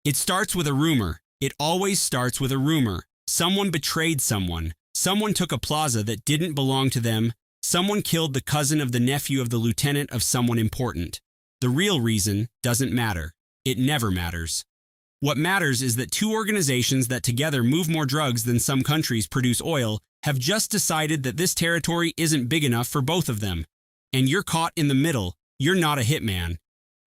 It starts with a rumor. It always starts with a rumor. Someone betrayed someone. Someone took a plaza that didn't belong to them. Someone killed the cousin of the nephew of the lieutenant of someone important. The real reason doesn't matter. It never matters. What matters is that two organizations that together move more drugs than some countries produce oil have just decided that this territory isn't big enough for both of them. And you're caught in the middle. You're not a hitman.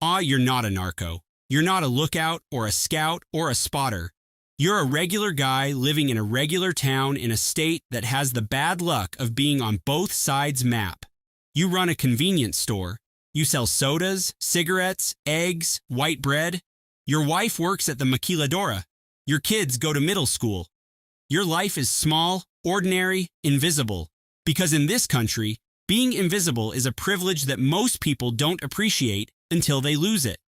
You're not a narco. You're not a lookout or a scout or a spotter. You're a regular guy living in a regular town in a state that has the bad luck of being on both sides' map. You run a convenience store. You sell sodas, cigarettes, eggs, white bread. Your wife works at the maquiladora. Your kids go to middle school. Your life is small, ordinary, invisible. Because in this country, being invisible is a privilege that most people don't appreciate until they lose it.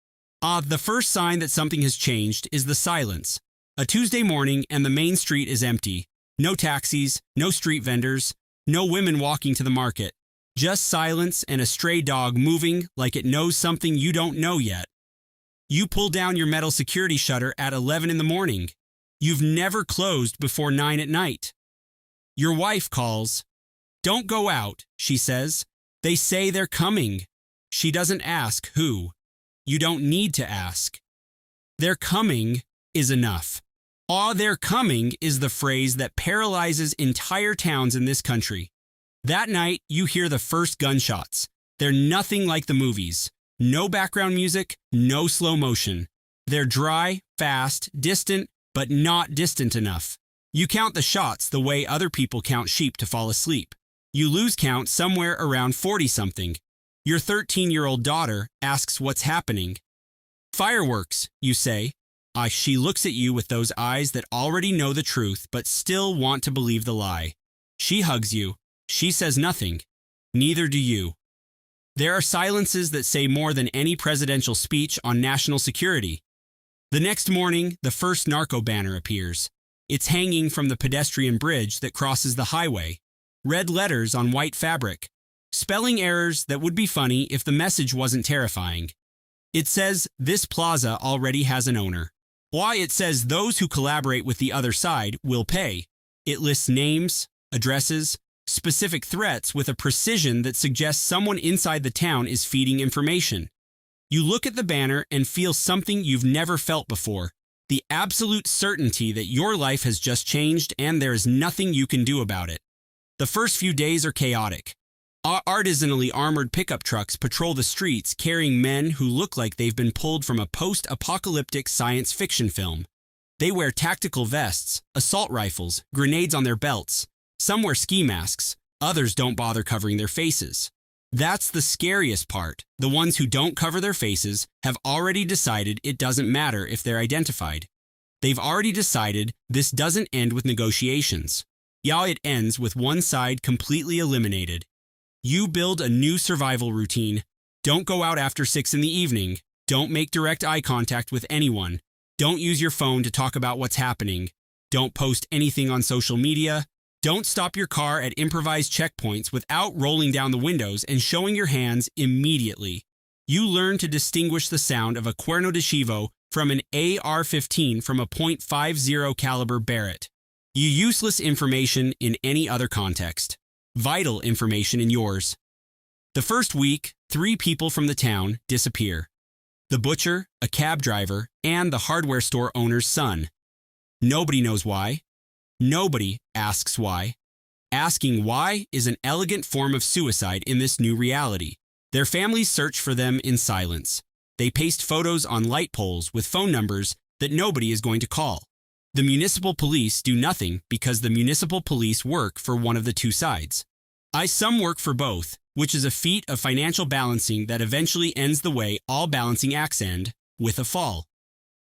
The first sign that something has changed is the silence. A Tuesday morning and the main street is empty. No taxis, no street vendors, no women walking to the market. Just silence and a stray dog moving like it knows something you don't know yet. You pull down your metal security shutter at 11 in the morning. You've never closed before 9 at night. Your wife calls. Don't go out, she says. They say they're coming. She doesn't ask who. You don't need to ask. They're coming is enough. They're coming is the phrase that paralyzes entire towns in this country. That night, you hear the first gunshots. They're nothing like the movies. No background music, no slow motion. They're dry, fast, distant, but not distant enough. You count the shots the way other people count sheep to fall asleep. You lose count somewhere around 40-something. Your 13-year-old daughter asks what's happening. Fireworks, you say. She looks at you with those eyes that already know the truth but still want to believe the lie. She hugs you. She says nothing. Neither do you. There are silences that say more than any presidential speech on national security. The next morning, the first narco banner appears. It's hanging from the pedestrian bridge that crosses the highway. Red letters on white fabric. Spelling errors that would be funny if the message wasn't terrifying. It says, "This plaza already has an owner." Why, it says those who collaborate with the other side will pay. It lists names, addresses, specific threats with a precision that suggests someone inside the town is feeding information. You look at the banner and feel something you've never felt before. The absolute certainty that your life has just changed and there is nothing you can do about it. The first few days are chaotic. Artisanally armored pickup trucks patrol the streets carrying men who look like they've been pulled from a post-apocalyptic science fiction film. They wear tactical vests, assault rifles, grenades on their belts. Some wear ski masks, others don't bother covering their faces. That's the scariest part. The ones who don't cover their faces have already decided it doesn't matter if they're identified. They've already decided this doesn't end with negotiations. It ends with one side completely eliminated. You build a new survival routine. Don't go out after 6 in the evening. Don't make direct eye contact with anyone. Don't use your phone to talk about what's happening. Don't post anything on social media. Don't stop your car at improvised checkpoints without rolling down the windows and showing your hands immediately. You learn to distinguish the sound of a cuerno de chivo from an AR-15 from a .50 caliber Barrett. You useless information in any other context. Vital information in yours. The first week, 3 people from the town disappear. The butcher, a cab driver, and the hardware store owner's son. Nobody knows why. Nobody asks why. Asking why is an elegant form of suicide in this new reality. Their families search for them in silence. They paste photos on light poles with phone numbers that nobody is going to call. The municipal police do nothing because the municipal police work for one of the two sides. Some work for both, which is a feat of financial balancing that eventually ends the way all balancing acts end, with a fall.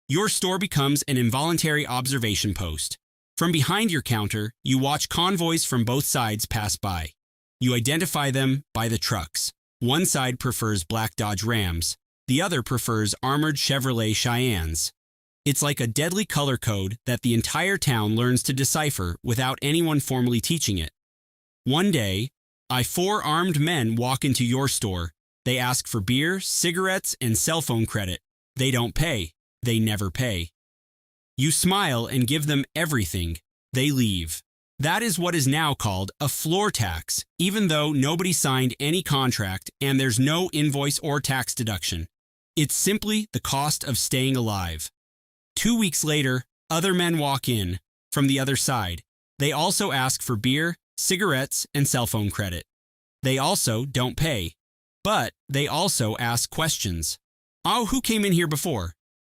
Your store becomes an involuntary observation post. From behind your counter, you watch convoys from both sides pass by. You identify them by the trucks. One side prefers black Dodge Rams. The other prefers armored Chevrolet Cheyennes. It's like a deadly color code that the entire town learns to decipher without anyone formally teaching it. One day, 4 armed men walk into your store. They ask for beer, cigarettes, and cell phone credit. They don't pay. They never pay. You smile and give them everything. They leave. That is what is now called a floor tax, even though nobody signed any contract and there's no invoice or tax deduction. It's simply the cost of staying alive. 2 weeks later, other men walk in from the other side. They also ask for beer, cigarettes, and cell phone credit. They also don't pay. But they also ask questions. Oh, who came in here before?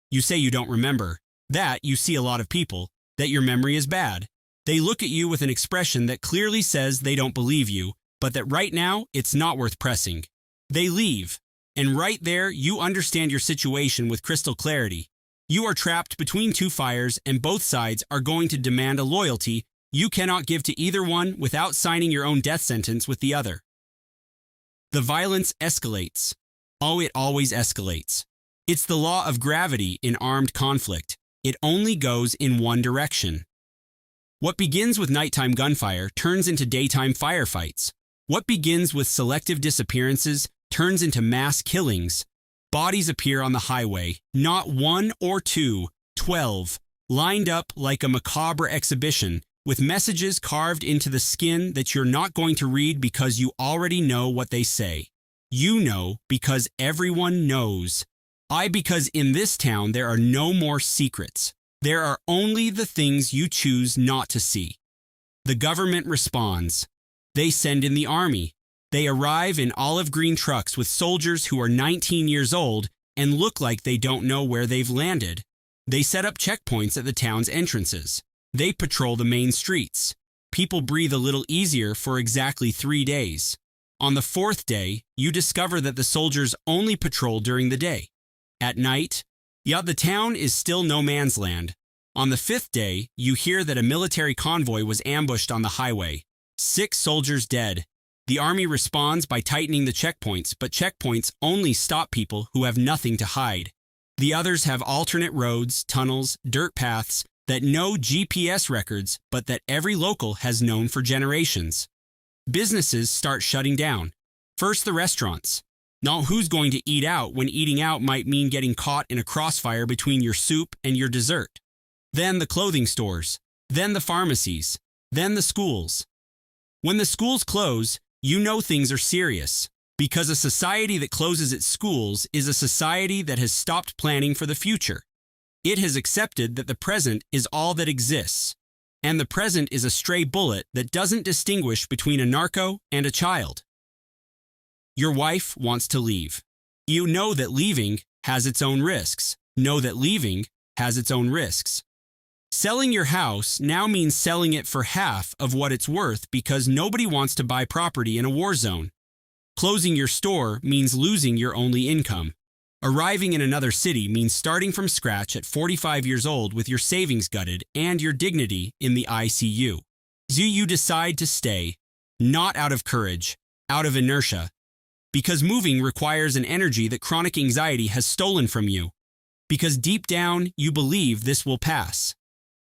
You say you don't remember. That you see a lot of people. That your memory is bad. They look at you with an expression that clearly says they don't believe you, but that right now it's not worth pressing. They leave. And right there, you understand your situation with crystal clarity. You are trapped between two fires, and both sides are going to demand a loyalty you cannot give to either one without signing your own death sentence with the other. The violence escalates. Oh, it always escalates. It's the law of gravity in armed conflict. It only goes in one direction. What begins with nighttime gunfire turns into daytime firefights. What begins with selective disappearances turns into mass killings. Bodies appear on the highway, not 1 or 2, 12, lined up like a macabre exhibition, with messages carved into the skin that you're not going to read because you already know what they say. You know because everyone knows. Because in this town there are no more secrets. There are only the things you choose not to see. The government responds. They send in the army. They arrive in olive green trucks with soldiers who are 19 years old and look like they don't know where they've landed. They set up checkpoints at the town's entrances. They patrol the main streets. People breathe a little easier for exactly 3 days. On the 4th day, you discover that the soldiers only patrol during the day. At night, the town is still no man's land. On the 5th day, you hear that a military convoy was ambushed on the highway. 6 soldiers dead. The army responds by tightening the checkpoints, but checkpoints only stop people who have nothing to hide. The others have alternate roads, tunnels, dirt paths, that no GPS records, but that every local has known for generations. Businesses start shutting down. First, the restaurants. Now, who's going to eat out when eating out might mean getting caught in a crossfire between your soup and your dessert? Then the clothing stores. Then the pharmacies. Then the schools. When the schools close, you know things are serious, because a society that closes its schools is a society that has stopped planning for the future. It has accepted that the present is all that exists, and the present is a stray bullet that doesn't distinguish between a narco and a child. Your wife wants to leave. You know that leaving has its own risks. Know that leaving has its own risks. Selling your house now means selling it for half of what it's worth because nobody wants to buy property in a war zone. Closing your store means losing your only income. Arriving in another city means starting from scratch at 45 years old with your savings gutted and your dignity in the ICU. So you decide to stay, not out of courage, out of inertia, because moving requires an energy that chronic anxiety has stolen from you, because deep down you believe this will pass,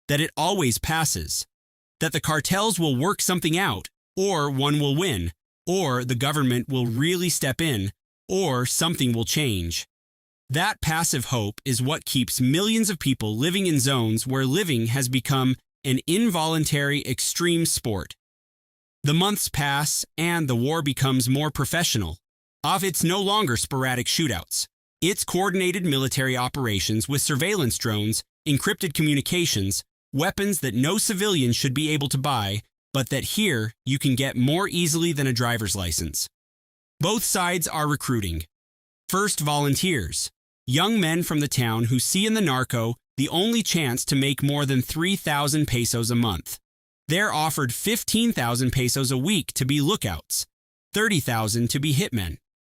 that it always passes, that the cartels will work something out, or one will win, or the government will really step in, or something will change. That passive hope is what keeps millions of people living in zones where living has become an involuntary extreme sport. The months pass and the war becomes more professional. It's no longer sporadic shootouts. It's coordinated military operations with surveillance drones, encrypted communications, weapons that no civilian should be able to buy, but that here you can get more easily than a driver's license. Both sides are recruiting. First, volunteers. Young men from the town who see in the narco the only chance to make more than 3,000 pesos a month. They're offered 15,000 pesos a week to be lookouts, 30,000 to be hitmen.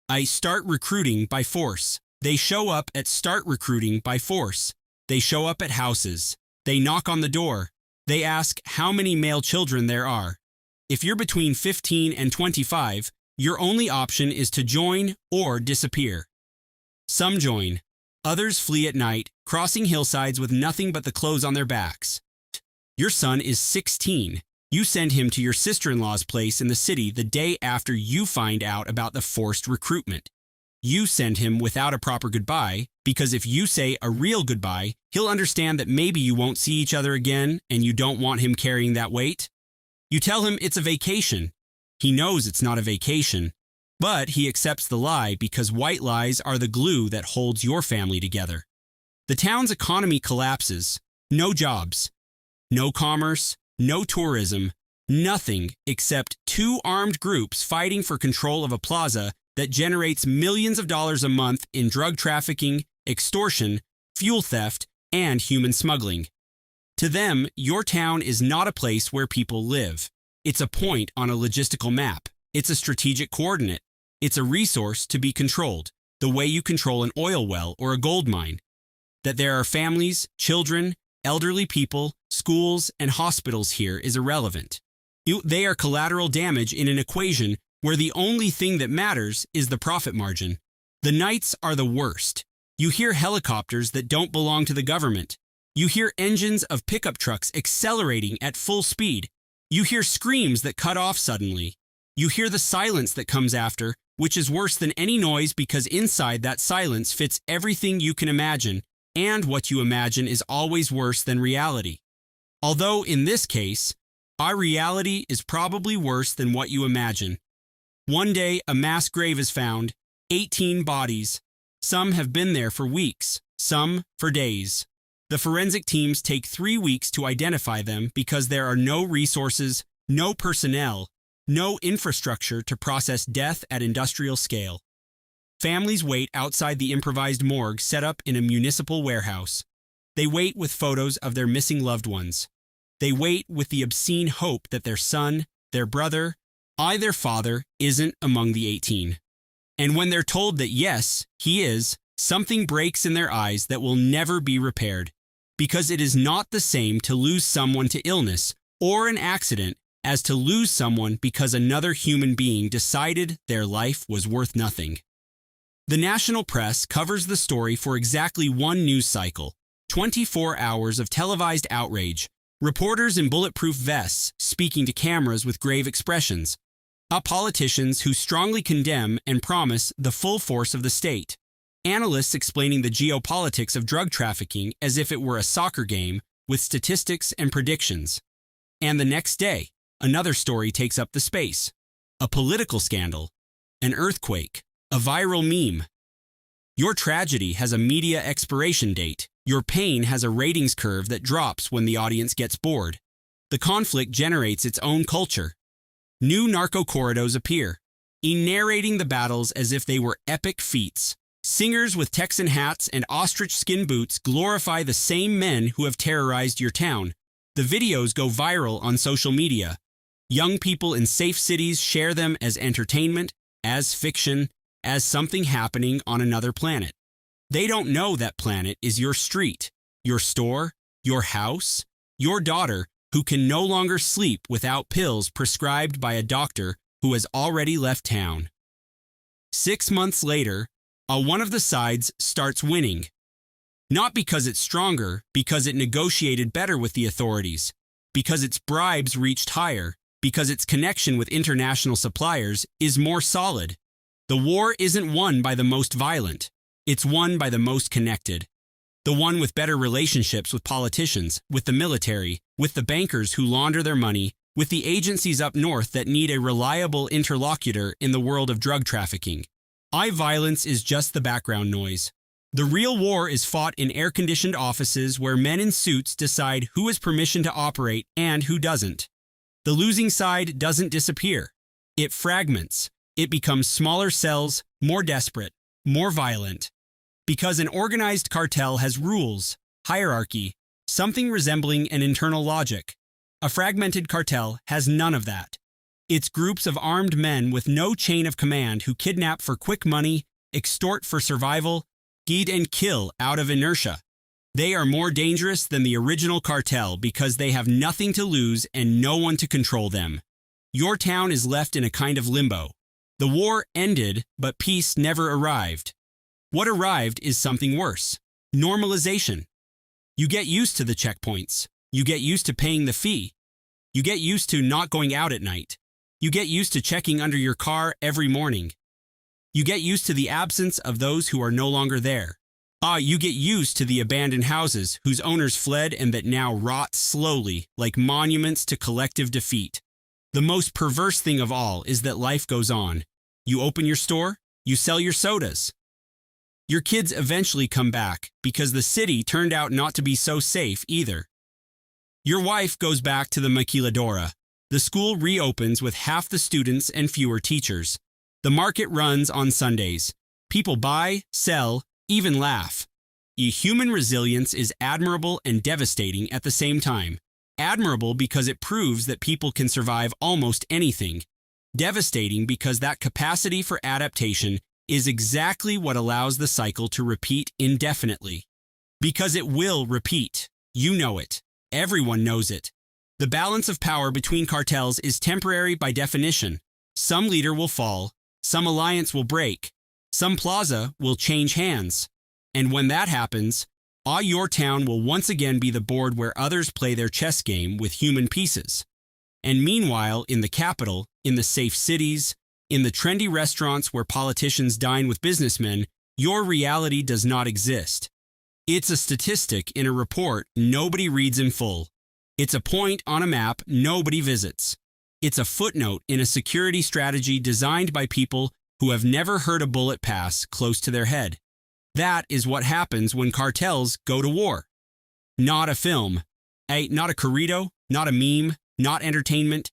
I start recruiting by force. They show up at start recruiting by force. They show up at houses. They knock on the door. They ask how many male children there are. If you're between 15 and 25, your only option is to join or disappear. Some join. Others flee at night, crossing hillsides with nothing but the clothes on their backs. Your son is 16. You send him to your sister-in-law's place in the city the day after you find out about the forced recruitment. You send him without a proper goodbye Because if you say a real goodbye, he'll understand that maybe you won't see each other again and you don't want him carrying that weight. You tell him it's a vacation. He knows it's not a vacation, but he accepts the lie because white lies are the glue that holds your family together. The town's economy collapses. No jobs, no commerce, no tourism, nothing except two armed groups fighting for control of a plaza that generates millions of dollars a month in drug trafficking, extortion, fuel theft, and human smuggling. To them, your town is not a place where people live. It's a point on a logistical map. It's a strategic coordinate. It's a resource to be controlled, the way you control an oil well or a gold mine. That there are families, children, elderly people, schools, and hospitals here is irrelevant. They are collateral damage in an equation where the only thing that matters is the profit margin. The nights are the worst. You hear helicopters that don't belong to the government. You hear engines of pickup trucks accelerating at full speed. You hear screams that cut off suddenly. You hear the silence that comes after, which is worse than any noise because inside that silence fits everything you can imagine, and what you imagine is always worse than reality. Although in this case, our reality is probably worse than what you imagine. One day, a mass grave is found, 18 bodies. Some have been there for weeks, some for days. The forensic teams take 3 weeks to identify them because there are no resources, no personnel, no infrastructure to process death at industrial scale. Families wait outside the improvised morgue set up in a municipal warehouse. They wait with photos of their missing loved ones. They wait with the obscene hope that their son, their brother, their father, isn't among the 18. And when they're told that yes, he is, something breaks in their eyes that will never be repaired. Because it is not the same to lose someone to illness or an accident as to lose someone because another human being decided their life was worth nothing. The national press covers the story for exactly one news cycle, 24 hours of televised outrage, reporters in bulletproof vests speaking to cameras with grave expressions, politicians who strongly condemn and promise the full force of the state, analysts explaining the geopolitics of drug trafficking as if it were a soccer game with statistics and predictions. And the next day, another story takes up the space. A political scandal, an earthquake, a viral meme. Your tragedy has a media expiration date. Your pain has a ratings curve that drops when the audience gets bored. The conflict generates its own culture. New narco corridos appear, narrating the battles as if they were epic feats. Singers with Texan hats and ostrich skin boots glorify the same men who have terrorized your town. The videos go viral on social media. Young people in safe cities share them as entertainment, as fiction, as something happening on another planet. They don't know that planet is your street, your store, your house, your daughter who can no longer sleep without pills prescribed by a doctor who has already left town. 6 months later, one of the sides starts winning. Not because it's stronger, because it negotiated better with the authorities, because its bribes reached higher, because its connection with international suppliers is more solid. The war isn't won by the most violent. It's won by the most connected. The one with better relationships with politicians, with the military, with the bankers who launder their money, with the agencies up north that need a reliable interlocutor in the world of drug trafficking. Violence is just the background noise. The real war is fought in air-conditioned offices where men in suits decide who has permission to operate and who doesn't. The losing side doesn't disappear. It fragments. It becomes smaller cells, more desperate, more violent. Because an organized cartel has rules, hierarchy, something resembling an internal logic. A fragmented cartel has none of that. It's groups of armed men with no chain of command who kidnap for quick money, extort for survival, feed and kill out of inertia. They are more dangerous than the original cartel because they have nothing to lose and no one to control them. Your town is left in a kind of limbo. The war ended, but peace never arrived. What arrived is something worse. Normalization. You get used to the checkpoints. You get used to paying the fee. You get used to not going out at night. You get used to checking under your car every morning. You get used to the absence of those who are no longer there. You get used to the abandoned houses whose owners fled and that now rot slowly like monuments to collective defeat. The most perverse thing of all is that life goes on. You open your store, you sell your sodas. Your kids eventually come back because the city turned out not to be so safe either. Your wife goes back to the maquiladora. The school reopens with half the students and fewer teachers. The market runs on Sundays. People buy, sell, even laugh. Human resilience is admirable and devastating at the same time. Admirable because it proves that people can survive almost anything. Devastating because that capacity for adaptation is exactly what allows the cycle to repeat indefinitely. Because it will repeat. You know it. Everyone knows it. The balance of power between cartels is temporary by definition. Some leader will fall, some alliance will break, some plaza will change hands. And when that happens, your town will once again be the board where others play their chess game with human pieces. And meanwhile, in the capital, in the safe cities, in the trendy restaurants where politicians dine with businessmen, your reality does not exist. It's a statistic in a report nobody reads in full. It's a point on a map nobody visits. It's a footnote in a security strategy designed by people who have never heard a bullet pass close to their head. That is what happens when cartels go to war. Not a film. Not a corrido, not a meme, not entertainment.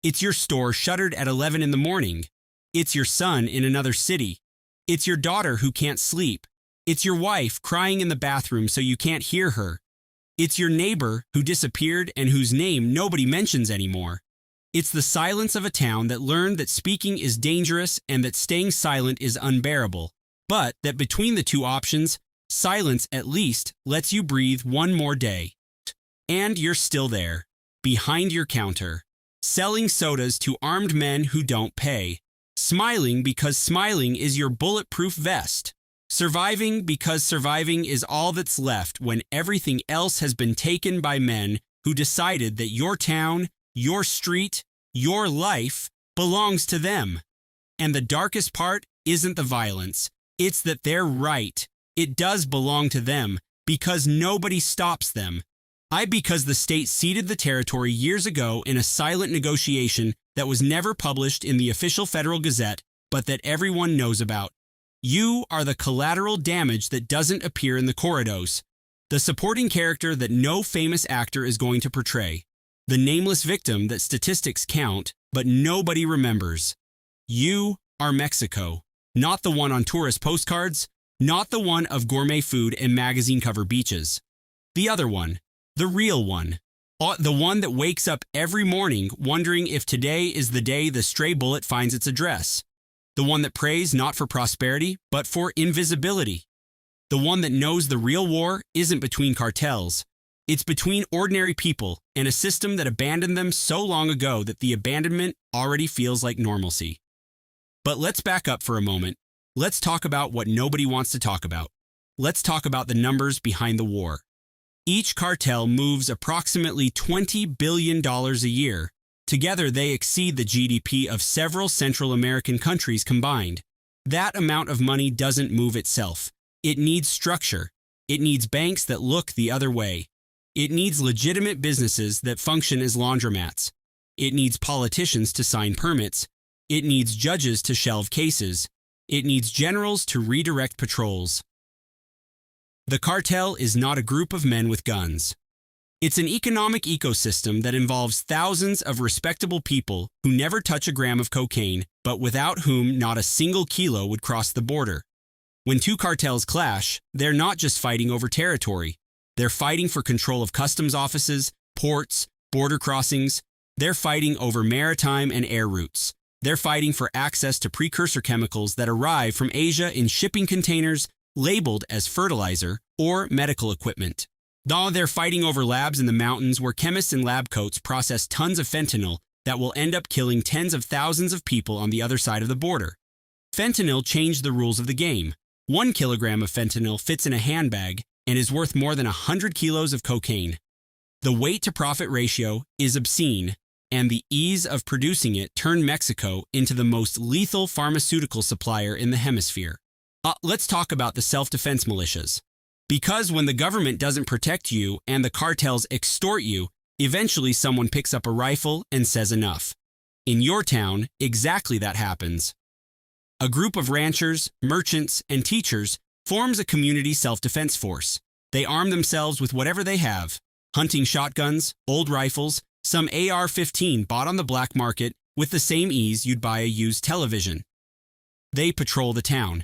It's your store shuttered at 11 in the morning. It's your son in another city. It's your daughter who can't sleep. It's your wife crying in the bathroom so you can't hear her. It's your neighbor who disappeared and whose name nobody mentions anymore. It's the silence of a town that learned that speaking is dangerous and that staying silent is unbearable, but that between the two options, silence at least lets you breathe one more day. And you're still there, behind your counter, selling sodas to armed men who don't pay, smiling because smiling is your bulletproof vest. Surviving because surviving is all that's left when everything else has been taken by men who decided that your town, your street, your life belongs to them. And the darkest part isn't the violence. It's that they're right. It does belong to them because nobody stops them. Because the state ceded the territory years ago in a silent negotiation that was never published in the official Federal Gazette, but that everyone knows about. You are the collateral damage that doesn't appear in the corridors, the supporting character that no famous actor is going to portray, the nameless victim that statistics count, but nobody remembers. You are Mexico, not the one on tourist postcards, not the one of gourmet food and magazine cover beaches. The other one, the real one, the one that wakes up every morning wondering if today is the day the stray bullet finds its address. The one that prays not for prosperity, but for invisibility. The one that knows the real war isn't between cartels. It's between ordinary people and a system that abandoned them so long ago that the abandonment already feels like normalcy. But let's back up for a moment. Let's talk about what nobody wants to talk about. Let's talk about the numbers behind the war. Each cartel moves approximately $20 billion a year. Together, they exceed the GDP of several Central American countries combined. That amount of money doesn't move itself. It needs structure. It needs banks that look the other way. It needs legitimate businesses that function as laundromats. It needs politicians to sign permits. It needs judges to shelve cases. It needs generals to redirect patrols. The cartel is not a group of men with guns. It's an economic ecosystem that involves thousands of respectable people who never touch a gram of cocaine, but without whom not a single kilo would cross the border. When two cartels clash, they're not just fighting over territory. They're fighting for control of customs offices, ports, border crossings. They're fighting over maritime and air routes. They're fighting for access to precursor chemicals that arrive from Asia in shipping containers labeled as fertilizer or medical equipment. They're fighting over labs in the mountains where chemists in lab coats process tons of fentanyl that will end up killing tens of thousands of people on the other side of the border. Fentanyl changed the rules of the game. 1 kilogram of fentanyl fits in a handbag and is worth more than 100 kilos of cocaine. The weight-to-profit ratio is obscene, and the ease of producing it turned Mexico into the most lethal pharmaceutical supplier in the hemisphere. Let's talk about the self-defense militias. Because when the government doesn't protect you and the cartels extort you, eventually someone picks up a rifle and says enough. In your town, exactly that happens. A group of ranchers, merchants, and teachers forms a community self-defense force. They arm themselves with whatever they have: hunting shotguns, old rifles, some AR-15 bought on the black market with the same ease you'd buy a used television. They patrol the town.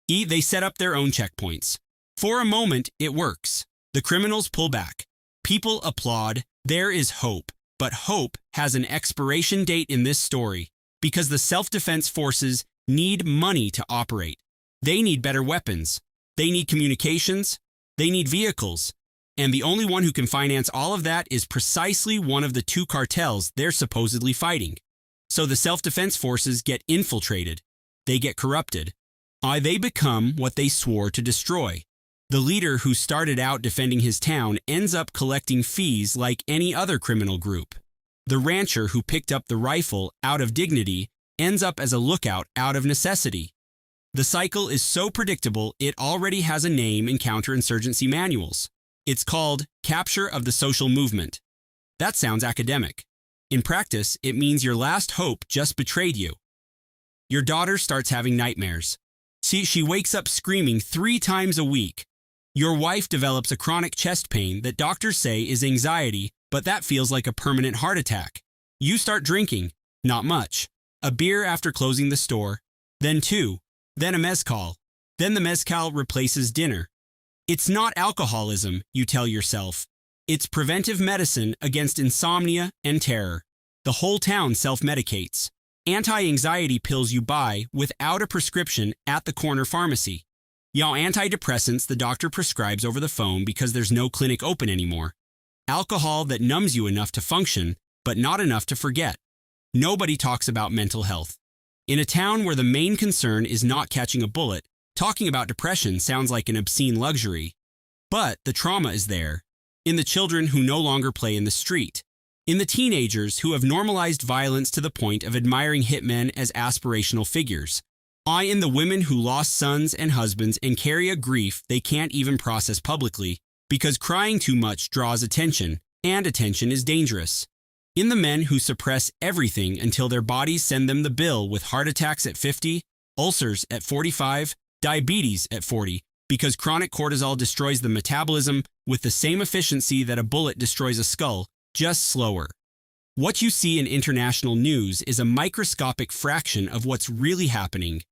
They set up their own checkpoints. For a moment, it works. The criminals pull back. People applaud. There is hope. But hope has an expiration date in this story because the self-defense forces need money to operate. They need better weapons. They need communications. They need vehicles. And the only one who can finance all of that is precisely one of the two cartels they're supposedly fighting. So the self-defense forces get infiltrated. They get corrupted. They become what they swore to destroy. The leader who started out defending his town ends up collecting fees like any other criminal group. The rancher who picked up the rifle out of dignity ends up as a lookout out of necessity. The cycle is so predictable it already has a name in counterinsurgency manuals. It's called capture of the social movement. That sounds academic. In practice, it means your last hope just betrayed you. Your daughter starts having nightmares. She wakes up screaming 3 times a week. Your wife develops a chronic chest pain that doctors say is anxiety, but that feels like a permanent heart attack. You start drinking, not much. A beer after closing the store, then 2, then a mezcal. Then the mezcal replaces dinner. It's not alcoholism, you tell yourself. It's preventive medicine against insomnia and terror. The whole town self-medicates. Anti-anxiety pills you buy without a prescription at the corner pharmacy. Antidepressants the doctor prescribes over the phone because there's no clinic open anymore. Alcohol that numbs you enough to function, but not enough to forget. Nobody talks about mental health. In a town where the main concern is not catching a bullet, talking about depression sounds like an obscene luxury. But the trauma is there. In the children who no longer play in the street. In the teenagers who have normalized violence to the point of admiring hitmen as aspirational figures. In the women who lost sons and husbands and carry a grief they can't even process publicly because crying too much draws attention, and attention is dangerous. In the men who suppress everything until their bodies send them the bill with heart attacks at 50, ulcers at 45, diabetes at 40, because chronic cortisol destroys the metabolism with the same efficiency that a bullet destroys a skull, just slower. What you see in international news is a microscopic fraction of what's really happening.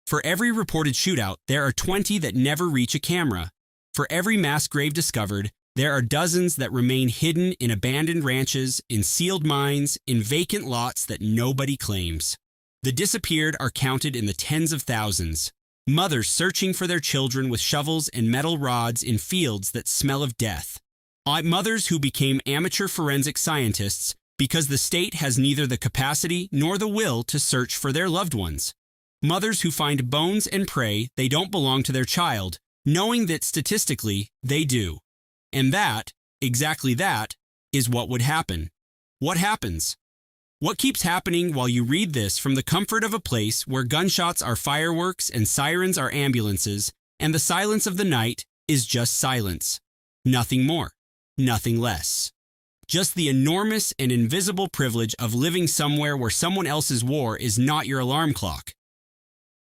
For every reported shootout, there are 20 that never reach a camera. For every mass grave discovered, there are dozens that remain hidden in abandoned ranches, in sealed mines, in vacant lots that nobody claims. The disappeared are counted in the tens of thousands. Mothers searching for their children with shovels and metal rods in fields that smell of death. Mothers who became amateur forensic scientists because the state has neither the capacity nor the will to search for their loved ones. Mothers who find bones and pray they don't belong to their child, knowing that statistically they do. And that, exactly that, is what would happen. What happens? What keeps happening while you read this from the comfort of a place where gunshots are fireworks and sirens are ambulances, and the silence of the night is just silence. Nothing more, nothing less. Just the enormous and invisible privilege of living somewhere where someone else's war is not your alarm clock.